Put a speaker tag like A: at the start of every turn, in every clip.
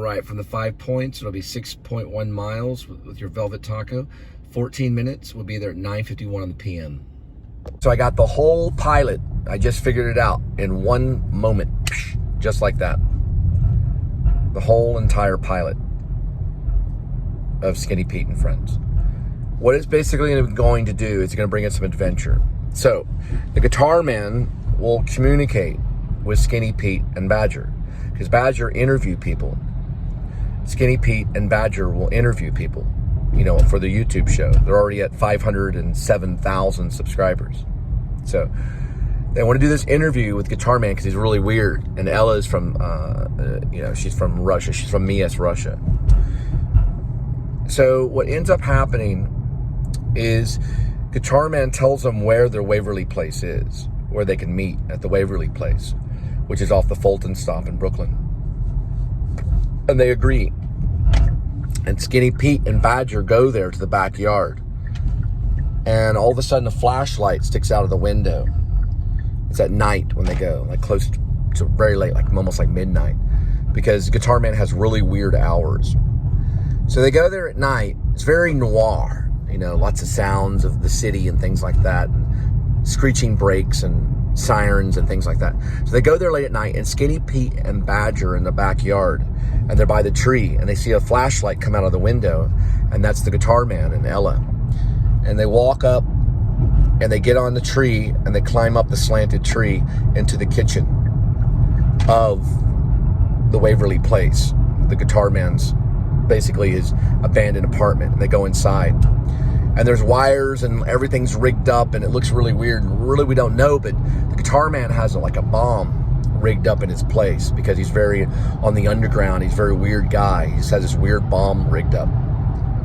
A: right, from the 5 points, it'll be 6.1 miles with your velvet taco. 14 minutes, we'll be there at 9:51 on the PM. So I got the whole pilot. I just figured it out in one moment, just like that. The whole entire pilot of Skinny Pete and Friends. What it's basically going to do is going to bring us some adventure. So the guitar man will communicate with Skinny Pete and Badger, because Badger interview people. Skinny Pete and Badger will interview people, you know, for the YouTube show. They're already at 507,000 subscribers. So they want to do this interview with Guitar Man because he's really weird. And Ella is from, you know, she's from Russia. She's from P.S.S. Russia. So what ends up happening is Guitar Man tells them where their Waverly place is, where they can meet at the Waverly place, which is off the Fulton stop in Brooklyn. And they agree. And Skinny Pete and Badger go there to the backyard. And all of a sudden a flashlight sticks out of the window. It's at night when they go, like close to very late, like almost like midnight, because Guitar Man has really weird hours. So they go there at night. It's very noir, you know, lots of sounds of the city and things like that, and screeching brakes and sirens and things like that. So they go there late at night, and Skinny Pete and Badger in the backyard, and they're by the tree, and they see a flashlight come out of the window, and that's the Guitar Man and Ella. And they walk up, and they get on the tree, and they climb up the slanted tree into the kitchen of the Waverly place, the Guitar Man's, basically his abandoned apartment. And they go inside, and there's wires and everything's rigged up, and it looks really weird, and really we don't know, but the Guitar Man has like a bomb rigged up in his place because he's very on the underground. He's a very weird guy. He just has this weird bomb rigged up.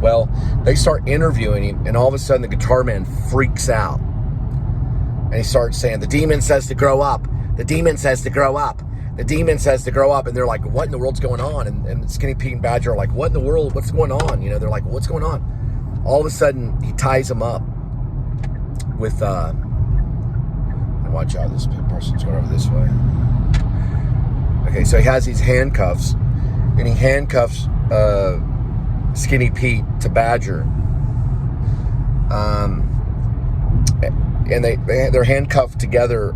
A: Well, they start interviewing him, and all of a sudden the Guitar Man freaks out, and he starts saying, the demon says to grow up, the demon says to grow up, the demon says to grow up. And they're like, what in the world's going on? And Skinny Pete and Badger are like, what in the world, what's going on? You know, they're like, what's going on? All of a sudden he ties him up with watch out, this person's going over this way. Okay, so he has these handcuffs, and he handcuffs Skinny Pete to Badger, and they're handcuffed together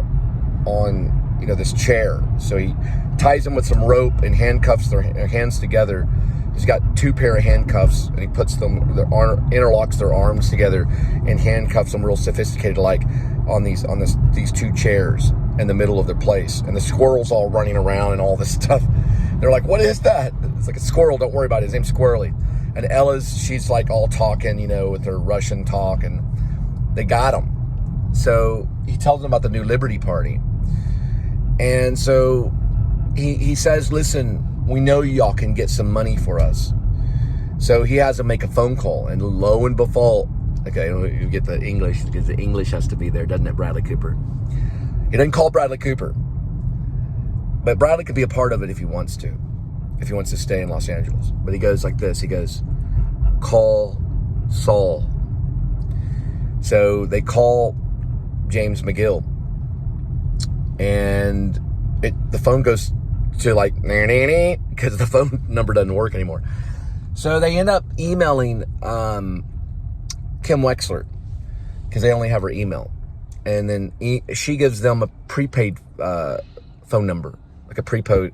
A: on, you know, this chair. So he ties them with some rope and handcuffs their hands together. He's got two pair of handcuffs, and he puts them, interlocks their arms together and handcuffs them real sophisticated, like on these two chairs in the middle of their place. And the squirrel's all running around and all this stuff. They're like, what is that? It's like a squirrel, don't worry about it, his name's Squirrely. And she's like all talking, you know, with her Russian talk, and they got him. So he tells them about the New Liberty Party. And so he says, listen, we know y'all can get some money for us. So he has to make a phone call, and lo and behold, okay, you get the English, because the English has to be there, doesn't it, Bradley Cooper? He doesn't call Bradley Cooper, but Bradley could be a part of it if he wants to stay in Los Angeles. But he goes like this, he goes, call Saul. So they call James McGill, and the phone goes to like, because the phone number doesn't work anymore. So they end up emailing Kim Wexler, because they only have her email. And then she gives them a prepaid phone number, like a prepaid.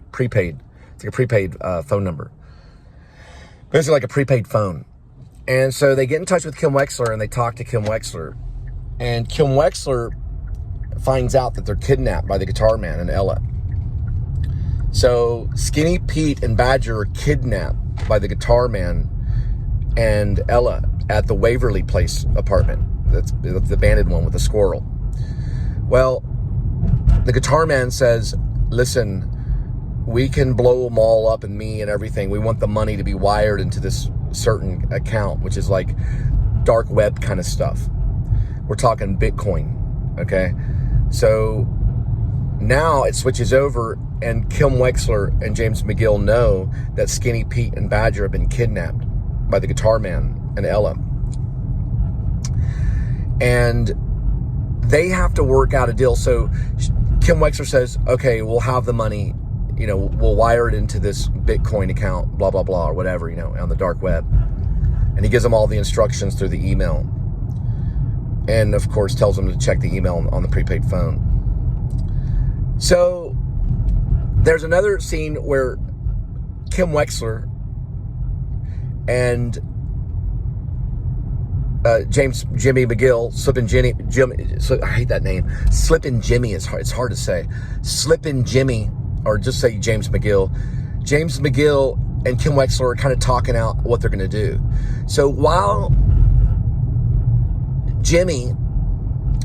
A: It's like a prepaid phone number. Basically like a prepaid phone. And so they get in touch with Kim Wexler, and they talk to Kim Wexler. And Kim Wexler finds out that they're kidnapped by the Guitar Man and Ella. So Skinny Pete and Badger are kidnapped by the Guitar Man and Ella at the Waverly Place apartment. That's the abandoned one with the squirrel. Well, the Guitar Man says, listen, we can blow them all up and me and everything. We want the money to be wired into this certain account, which is like dark web kind of stuff. We're talking Bitcoin, okay? So now it switches over, and Kim Wexler and James McGill know that Skinny Pete and Badger have been kidnapped by the Guitar Man and Ella. And they have to work out a deal. So Kim Wexler says, okay, we'll have the money you know, we'll wire it into this Bitcoin account, blah, blah, blah, or whatever, you know, on the dark web. And he gives them all the instructions through the email. And, of course, tells them to check the email on the prepaid phone. So there's another scene where Kim Wexler and Jimmy McGill, I hate that name. Slippin' Jimmy is hard. It's hard to say. Slippin' Jimmy, or just say James McGill. James McGill and Kim Wexler are kind of talking out what they're going to do. So while Jimmy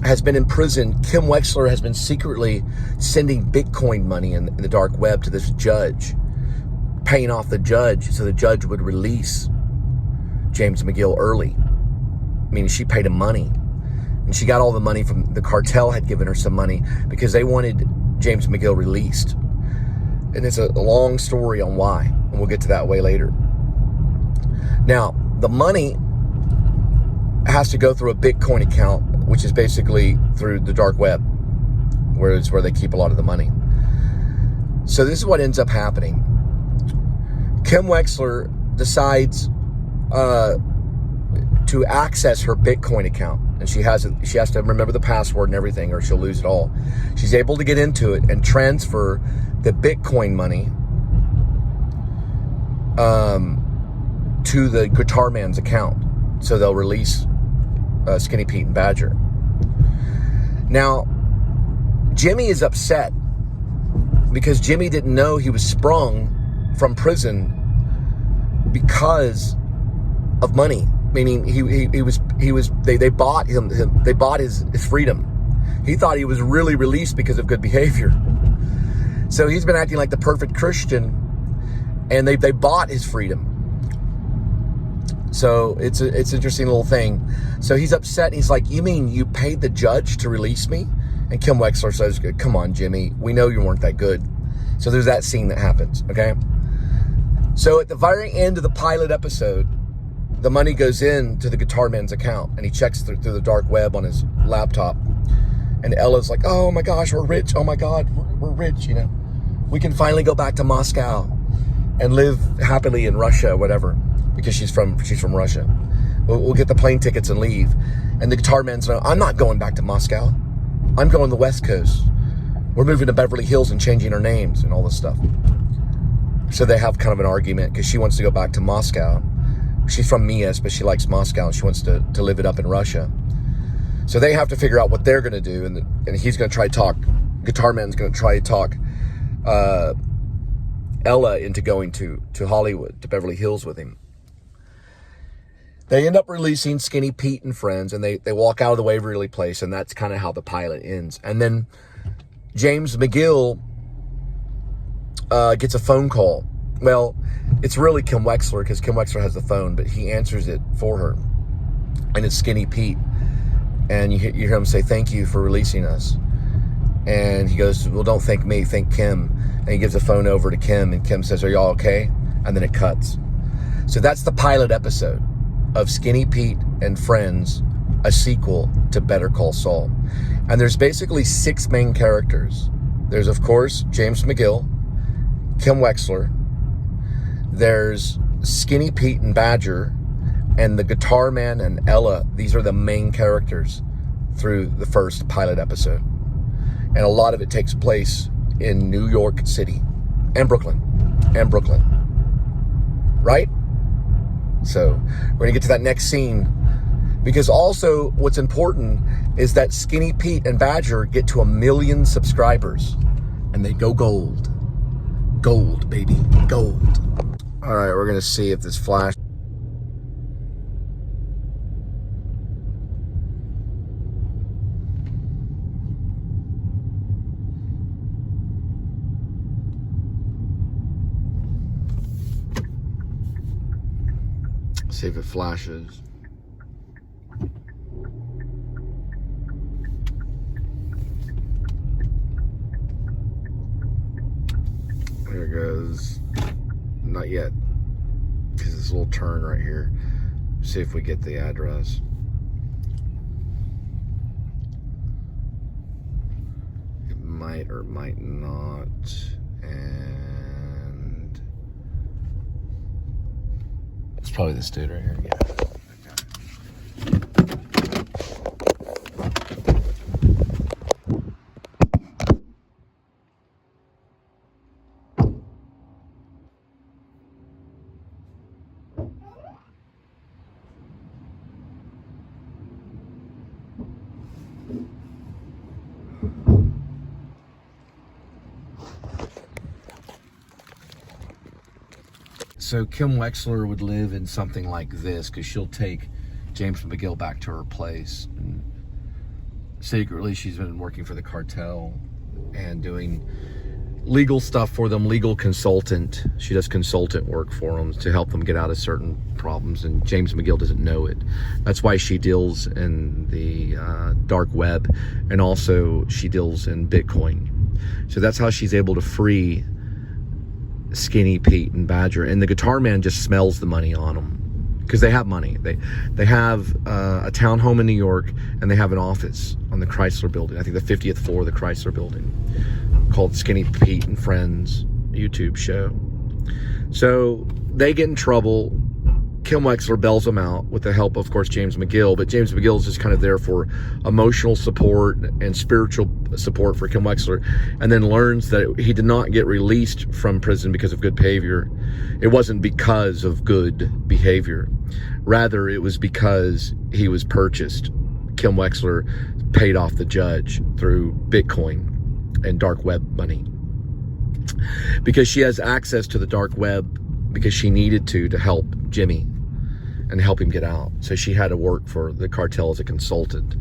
A: has been in prison, Kim Wexler has been secretly sending Bitcoin money in the dark web to this judge, paying off the judge so the judge would release James McGill early. Meaning she paid him money. And she got all the money from the cartel, had given her some money because they wanted James McGill released. And it's a long story on why. And we'll get to that way later. Now, the money has to go through a Bitcoin account, which is basically through the dark web, where it's where they keep a lot of the money. So this is what ends up happening. Kim Wexler decides to access her Bitcoin account, and she has to remember the password and everything, or she'll lose it all. She's able to get into it and transfer the Bitcoin money to the Guitar Man's account, so they'll release Skinny Pete and Badger. Now, Jimmy is upset because Jimmy didn't know he was sprung from prison because of money. Meaning they bought his freedom. He thought he was really released because of good behavior. So he's been acting like the perfect Christian, and they bought his freedom. So it's an interesting little thing. So he's upset, and he's like, "You mean you paid the judge to release me?" And Kim Wexler says, "Come on, Jimmy, we know you weren't that good." So there's that scene that happens, okay? So at the very end of the pilot episode, the money goes into the Guitar Man's account, and he checks through the dark web on his laptop. And Ella's like, "Oh my gosh, we're rich. Oh my God, we're rich, you know. We can finally go back to Moscow and live happily in Russia," whatever, because she's from Russia. We'll get the plane tickets and leave. And the Guitar Man's like, "I'm not going back to Moscow. I'm going to the West Coast. We're moving to Beverly Hills and changing our names," and all this stuff. So they have kind of an argument because she wants to go back to Moscow. She's from Minsk, but she likes Moscow, and she wants to live it up in Russia. So they have to figure out what they're going to do, and he's going to try to talk. Guitar Man's going to try to talk Ella into going to Hollywood, to Beverly Hills with him. They end up releasing Skinny Pete and Friends, and they walk out of the Waverly Place, and that's kind of how the pilot ends. And then James McGill gets a phone call. Well, it's really Kim Wexler, because Kim Wexler has the phone, but he answers it for her. And it's Skinny Pete. And you hear him say, "Thank you for releasing us." And he goes, "Well, don't thank me, thank Kim." And he gives the phone over to Kim, and Kim says, "Are y'all okay?" And then it cuts. So that's the pilot episode of Skinny Pete and Friends, a sequel to Better Call Saul. And there's basically 6 main characters. There's, of course, James McGill, Kim Wexler, there's Skinny Pete and Badger, and the Guitar Man and Ella. These are the main characters through the first pilot episode. And a lot of it takes place in New York City and Brooklyn. Right? So we're going to get to that next scene, because also what's important is that Skinny Pete and Badger get to 1 million subscribers, and they go gold. Gold, baby. Gold. All right, we're going to see if this flash... See if it flashes. There it goes. Not yet, because this little turn right here. See if we get the address. It might or might not. And It's probably this dude right here. Yeah. So Kim Wexler would live in something like this because she'll take James McGill back to her place. And secretly, she's been working for the cartel and doing legal stuff for them, legal consultant. She does consultant work for them to help them get out of certain problems, and James McGill doesn't know it. That's why she deals in the dark web, and also she deals in Bitcoin. So that's how she's able to free Skinny Pete and Badger, and the guitar man just smells the money on them because they have money. They have a townhome in New York, and they have an office on the Chrysler building. I think the 50th floor of the Chrysler building, called Skinny Pete and Friends YouTube show. So they get in trouble. Kim Wexler bails them out with the help, of course, James McGill, but James McGill is just kind of there for emotional support and spiritual support for Kim Wexler, and then learns that he did not get released from prison because of good behavior. It wasn't because of good behavior. Rather, it was because he was purchased. Kim Wexler paid off the judge through Bitcoin and dark web money. Because she has access to the dark web because she needed to help Jimmy and help him get out. So she had to work for the cartel as a consultant.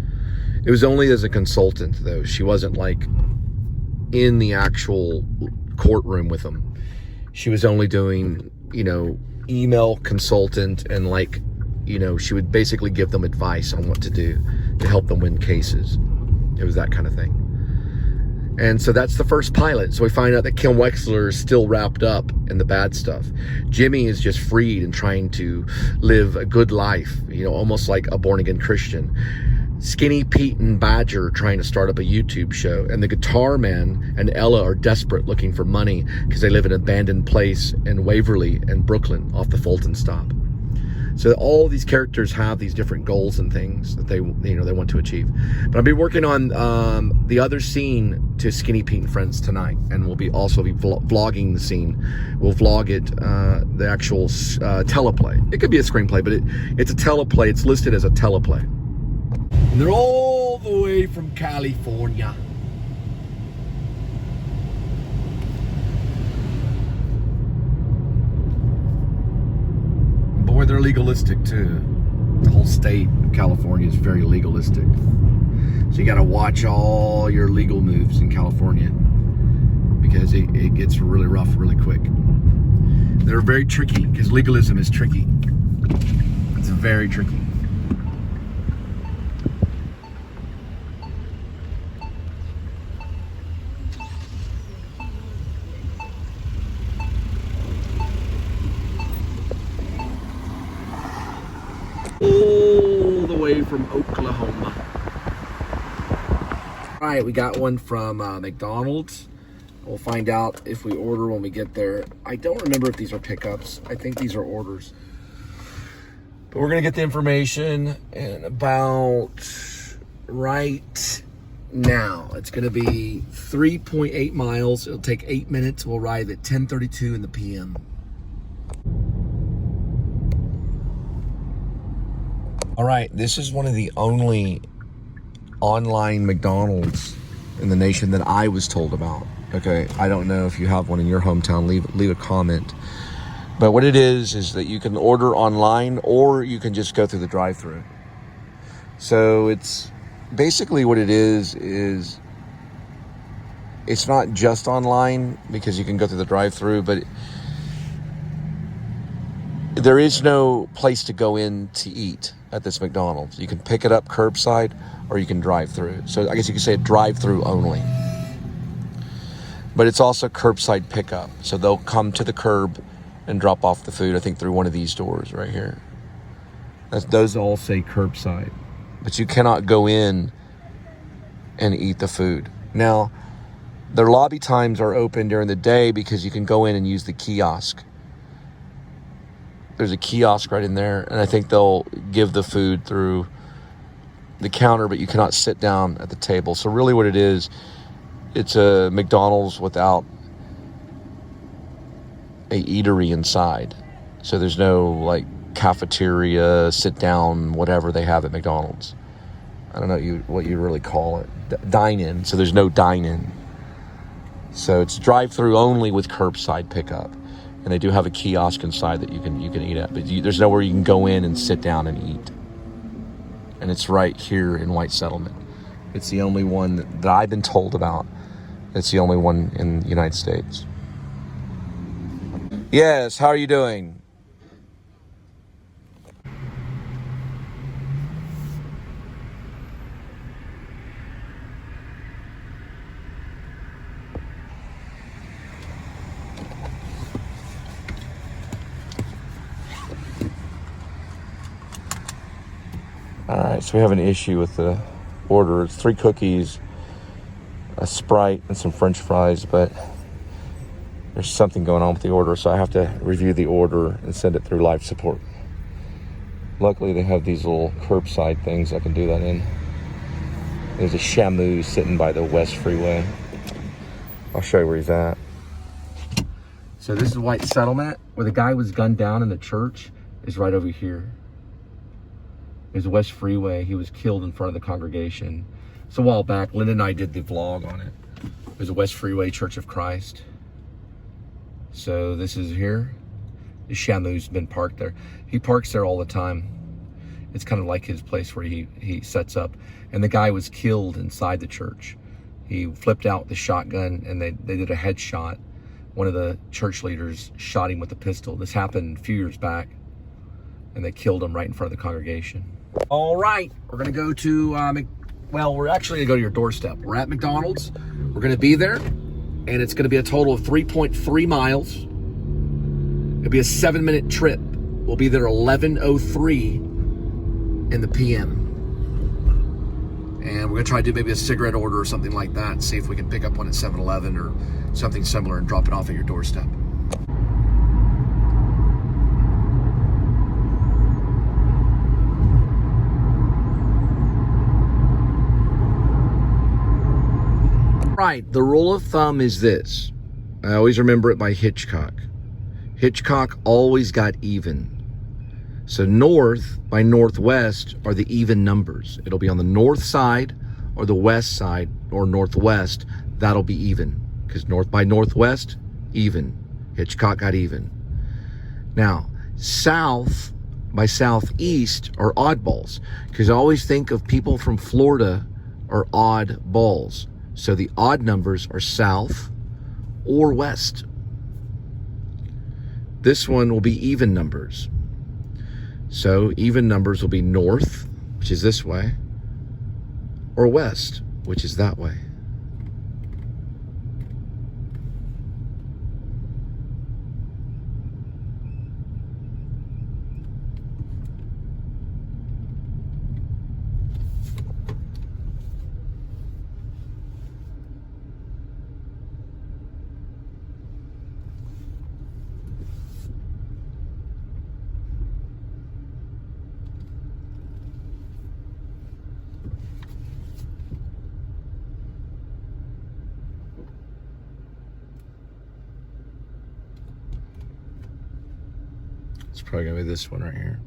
A: It was only as a consultant, though. She wasn't like in the actual courtroom with them. She was only doing, email consultant, and she would basically give them advice on what to do to help them win cases. It was that kind of thing. And so that's the first pilot. So we find out that Kim Wexler is still wrapped up in the bad stuff. Jimmy is just freed and trying to live a good life, almost like a born-again Christian. Skinny Pete and Badger trying to start up a YouTube show. And the guitar man and Ella are desperate looking for money because they live in an abandoned place in Waverly and Brooklyn off the Fulton stop. So all these characters have these different goals and things that they want to achieve. But I'll be working on the other scene to Skinny Pete and Friends tonight, and we'll be vlogging the scene. We'll vlog it, the actual teleplay. It could be a screenplay, but it's a teleplay. It's listed as a teleplay. And they're all the way from California. Boy, they're legalistic too. The whole state of California is very legalistic. So you got to watch all your legal moves in California because it gets really rough really quick. They're very tricky because legalism is tricky. It's very tricky. All the way from Oklahoma. All right, we got one from McDonald's. We'll find out if we order when we get there. I don't remember if these are pickups. I think these are orders. But we're gonna get the information in about right now. It's gonna be 3.8 miles. It'll take 8 minutes. We'll arrive at 10:32 in the PM. All right, this is one of the only online McDonald's in the nation that I was told about. Okay, I don't know if you have one in your hometown. Leave a comment. But what it is that you can order online, or you can just go through the drive-thru. So it's basically what it is it's not just online because you can go through the drive-thru, but there is no place to go in to eat at this McDonald's. You can pick it up curbside, or you can drive through. So I guess you could say drive-through only. But it's also curbside pickup. So they'll come to the curb and drop off the food, I think, through one of these doors right here. Those all say curbside. But you cannot go in and eat the food. Now, their lobby times are open during the day because you can go in and use the kiosk. There's a kiosk right in there, and I think they'll give the food through the counter, but you cannot sit down at the table. So really what it is, it's a McDonald's without a eatery inside. So there's no like cafeteria, sit down, whatever they have at McDonald's. I don't know what you really call it. Dine-in. So there's no dine-in. So it's drive-through only with curbside pickup. And they do have a kiosk inside that you can eat at. But there's nowhere you can go in and sit down and eat. And it's right here in White Settlement. It's the only one that I've been told about. It's the only one in the United States. Yes, how are you doing? All right, so we have an issue with the order. It's 3 cookies, a Sprite, and some French fries, but there's something going on with the order, so I have to review the order and send it through live support. Luckily, they have these little curbside things I can do that in. There's a Shamu sitting by the West Freeway. I'll show you where he's at. So this is White Settlement, where the guy was gunned down in the church, is right over here. There's West Freeway. He was killed in front of the congregation. It's a while back. Linda and I did the vlog on it. There's a West Freeway Church of Christ. So this is here. The Shamu's been parked there. He parks there all the time. It's kind of like his place where he sets up. And the guy was killed inside the church. He flipped out the shotgun and they did a headshot. One of the church leaders shot him with a pistol. This happened a few years back. And they killed him right in front of the congregation. All right, we're gonna go to, we're actually gonna go to your doorstep. We're at McDonald's. We're gonna be there, and it's gonna be a total of 3.3 miles. It'll be a 7-minute trip. We'll be there 11:03 in the PM. And we're gonna try to do maybe a cigarette order or something like that, and see if we can pick up one at 7-Eleven or something similar and drop it off at your doorstep. Right, the rule of thumb is this. I always remember it by Hitchcock. Hitchcock always got even. So north by northwest are the even numbers. It'll be on the north side or the west side or northwest. That'll be even. Because north by northwest, even. Hitchcock got even. Now, south by southeast are oddballs. Because I always think of people from Florida are oddballs. So the odd numbers are south or west. This one will be even numbers. So even numbers will be north, which is this way, or west, which is that way. It's probably gonna be this one right here.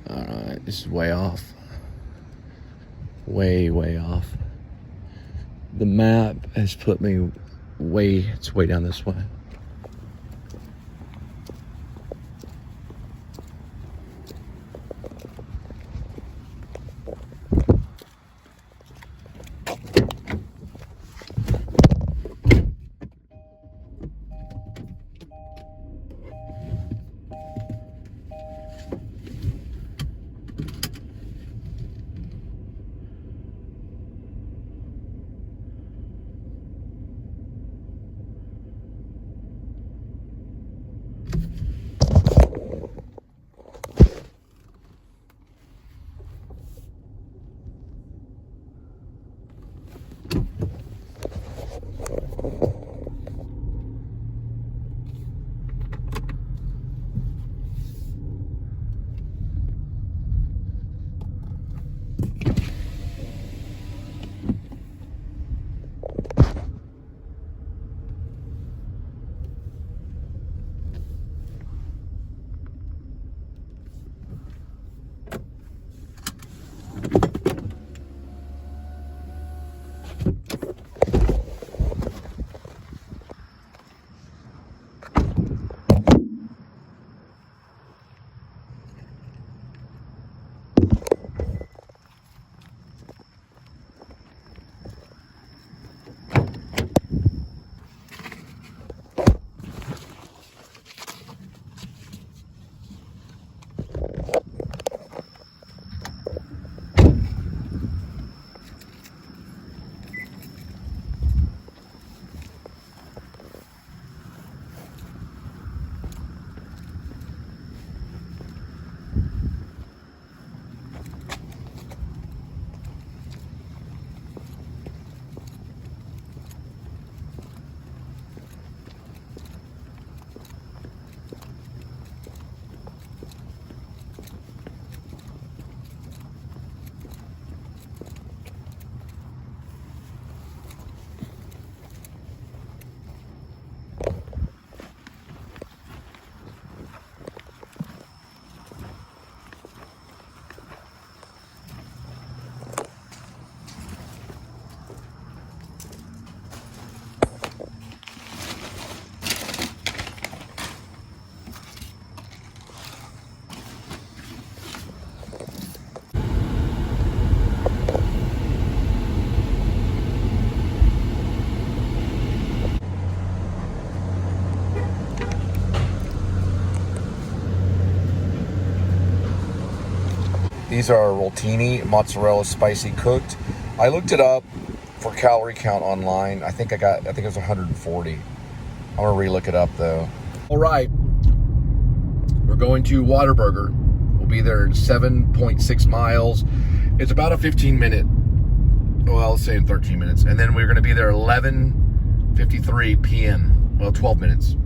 A: Alright, this is way off. Way off. The map has put me it's way down this way. These are rotini, mozzarella spicy cooked. I looked it up for calorie count online. I think it was 140. I'm gonna re-look it up though. All right, we're going to Whataburger. We'll be there in 7.6 miles. It's about a 15-minute, well, let's say in 13 minutes. And then we're gonna be there 11:53 p.m. Well, 12 minutes.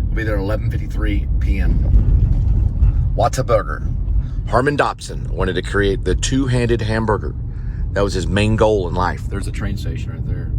A: We'll be there 11:53 p.m. Whataburger. Harmon Dobson wanted to create the two-handed hamburger. That was his main goal in life. There's a train station right there.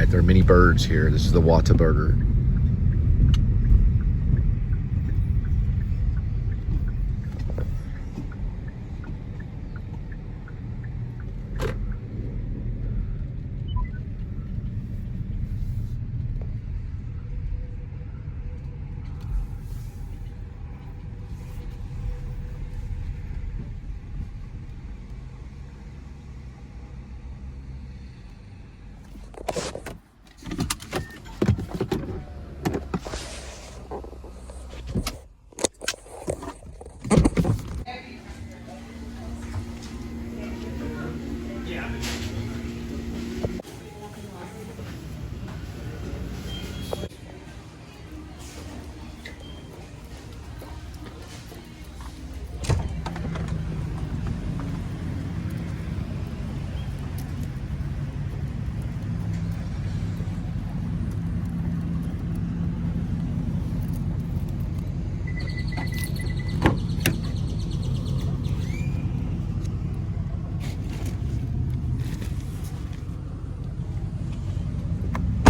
A: There are many birds here. This is the Whataburger.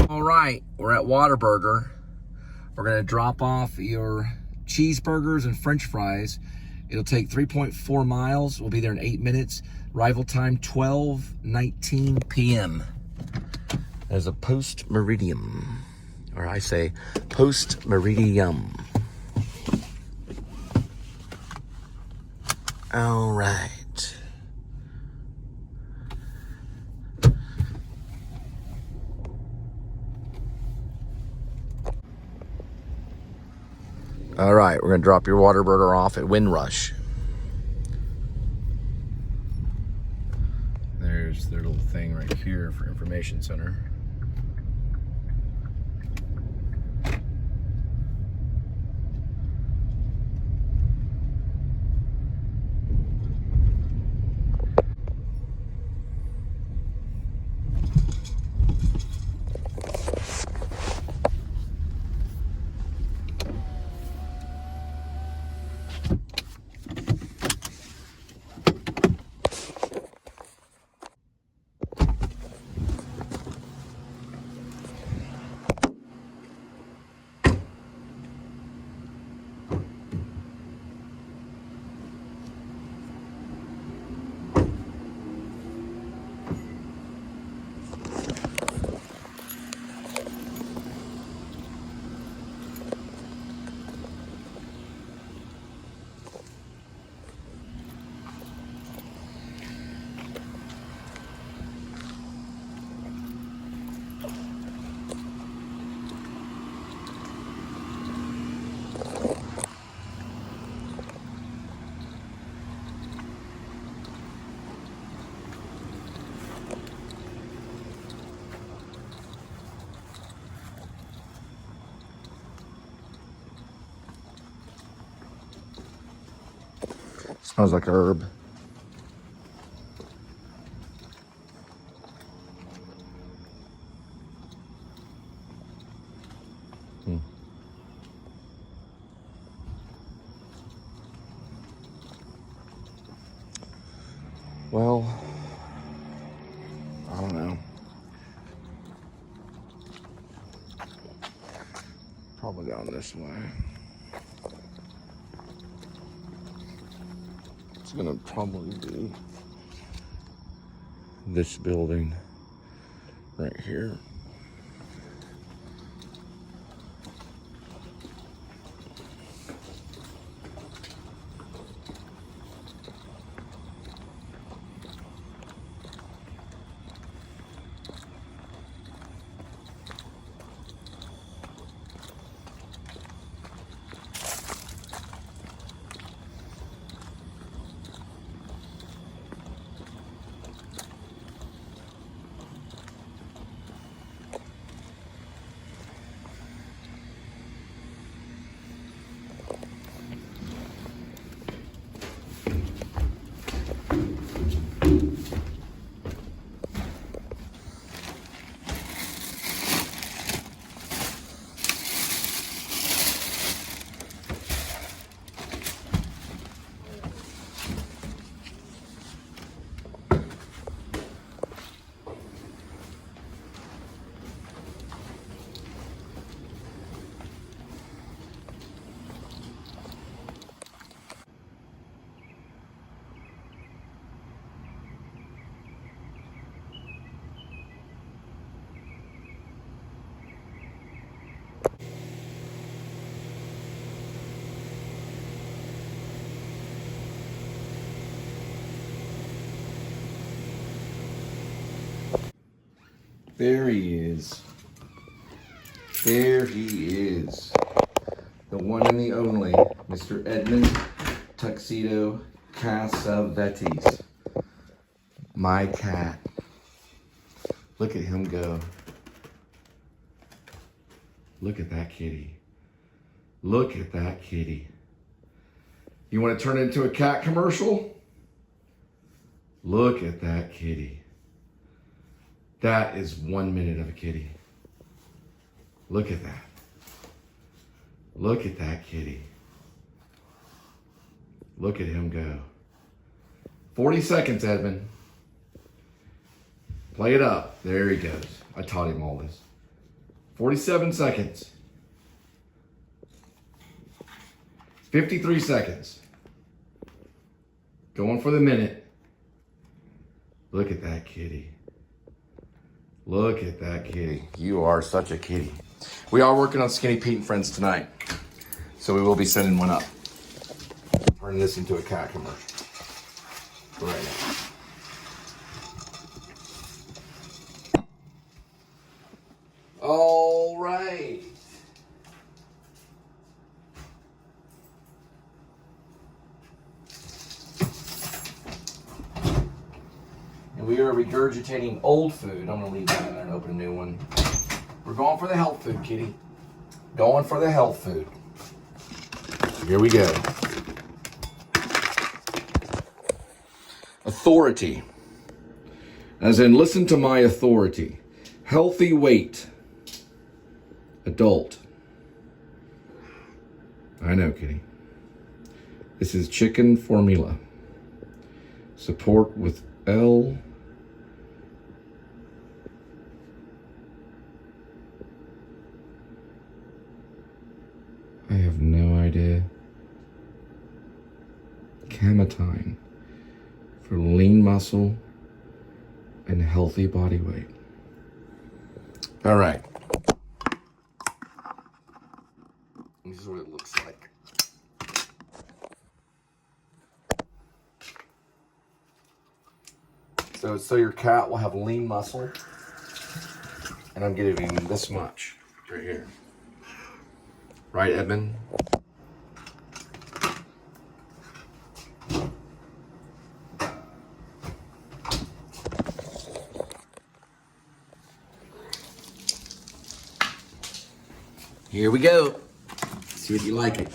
A: All right, we're at Whataburger. We're gonna drop off your cheeseburgers and French fries. It'll take 3.4 miles. We'll be there in 8 minutes. Arrival time 12:19 p.m. There's a post-meridium, or I say post-meridium. All right. All right, we're gonna drop your Whataburger off at Windrush. There's their little thing right here for information center. Smells like herb. Well, I don't know. Probably down this way. It's gonna probably be this building. right here. There he is. There he is. The one and the only, Mr. Edmund Tuxedo Cassavetes. My cat. Look at him go. Look at that kitty. Look at that kitty. You want to turn it into a cat commercial? Look at that kitty. That is 1 minute of a kitty. Look at that. Look at that kitty. Look at him go. 40 seconds, Edmund. Play it up. There he goes. I taught him all this. 47 seconds. 53 seconds. Going for the minute. Look at that kitty. Look at that kitty. You are such a kitty. We are working on Skinny Pete and Friends tonight, so we will be sending one up. Turning this into a cat commercial right now. All right. And we are regurgitating old food. I'm gonna leave that in there and open a new one. We're going for the health food, kitty. Going for the health food. Here we go. Authority. As in, listen to my authority. Healthy weight. Adult. I know, kitty. This is chicken formula. Support with L. I have no idea. Camatine for lean muscle and healthy body weight. All right. This is what it looks like. So your cat will have lean muscle, and I'm giving him this much right here. Right, Edmund? Here we go. See if you like it.